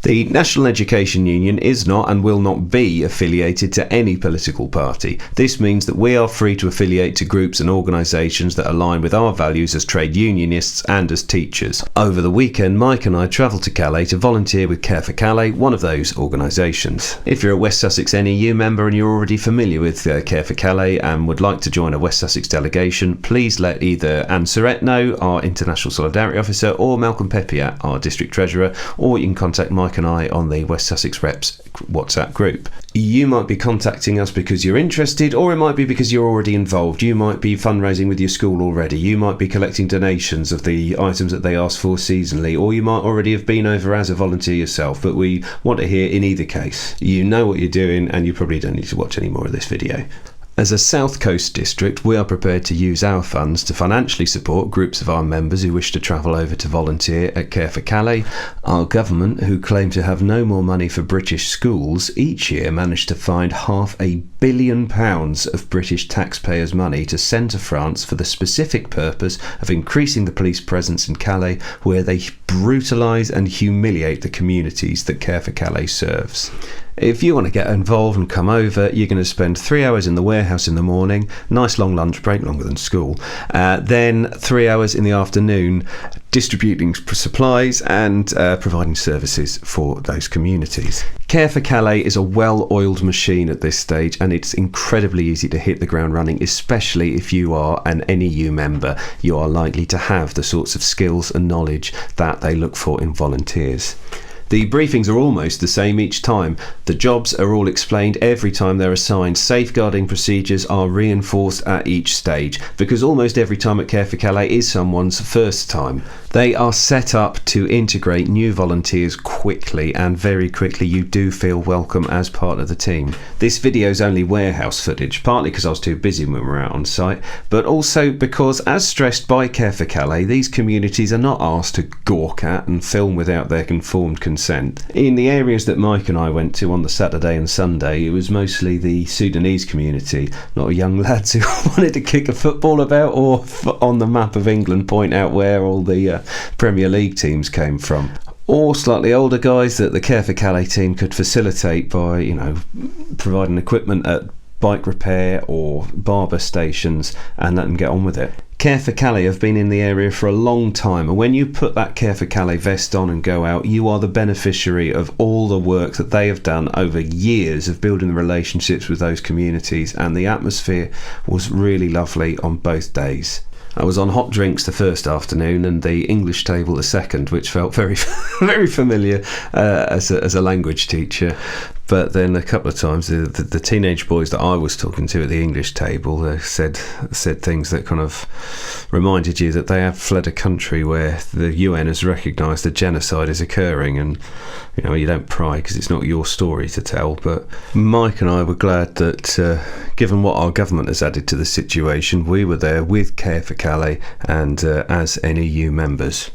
The National Education Union is not and will not be affiliated to any political party. This means that we are free to affiliate to groups and organisations that align with our values as trade unionists and as teachers. Over the weekend, Mike and I travelled to Calais to volunteer with Care4Calais, one of those organisations. If you're a West Sussex NEU member and you're already familiar with Care4Calais and would like to join a West Sussex delegation, please let either Anne Surrett know, our International Solidarity Officer, or Malcolm Pepiat, our District Treasurer, or you can contact Mike and I on the West Sussex Reps WhatsApp group. You might be contacting us because you're interested, or it might be because you're already involved. You might be fundraising with your school already. You might be collecting donations of the items that they ask for seasonally, or you might already have been over as a volunteer yourself, but we want to hear in either case. You know what you're doing and you probably don't need to watch any more of this video. As a South Coast district, we are prepared to use our funds to financially support groups of our members who wish to travel over to volunteer at Care4Calais. Our government, who claim to have no more money for British schools, each year managed to find £500 million of British taxpayers' money to send to France for the specific purpose of increasing the police presence in Calais, where they brutalise and humiliate the communities that Care4Calais serves. If you want to get involved and come over, you're going to spend 3 hours in the warehouse in the morning, nice long lunch break, longer than school, then 3 hours in the afternoon distributing supplies and providing services for those communities. Care4Calais is a well-oiled machine at this stage, and it's incredibly easy to hit the ground running, especially if you are an NEU member. You are likely to have the sorts of skills and knowledge that they look for in volunteers. The briefings are almost the same each time. The jobs are all explained every time they're assigned. Safeguarding procedures are reinforced at each stage, because almost every time at Care4Calais is someone's first time. They are set up to integrate new volunteers quickly, and very quickly you do feel welcome as part of the team. This video is only warehouse footage, partly because I was too busy when we were out on site, but also because, as stressed by Care4Calais, these communities are not asked to gawk at and film without their informed consent. In the areas that Mike and I went to on the Saturday and Sunday, it was mostly the Sudanese community, a lot of young lads who wanted to kick a football about, or on the map of England point out where all the Premier League teams came from. Or slightly older guys that the Care4Calais team could facilitate by, providing equipment at bike repair or barber stations and let them get on with it. Care4Calais have been in the area for a long time, and when you put that Care4Calais vest on and go out, you are the beneficiary of all the work that they have done over years of building the relationships with those communities, and the atmosphere was really lovely on both days. I was on hot drinks the first afternoon and the English table the second, which felt very very familiar as a language teacher. But then a couple of times the teenage boys that I was talking to at the English table said things that kind of reminded you that they have fled a country where the UN has recognised that genocide is occurring, and you don't pry because it's not your story to tell. But Mike and I were glad that given what our government has added to the situation, we were there with Care4Calais and as NEU members.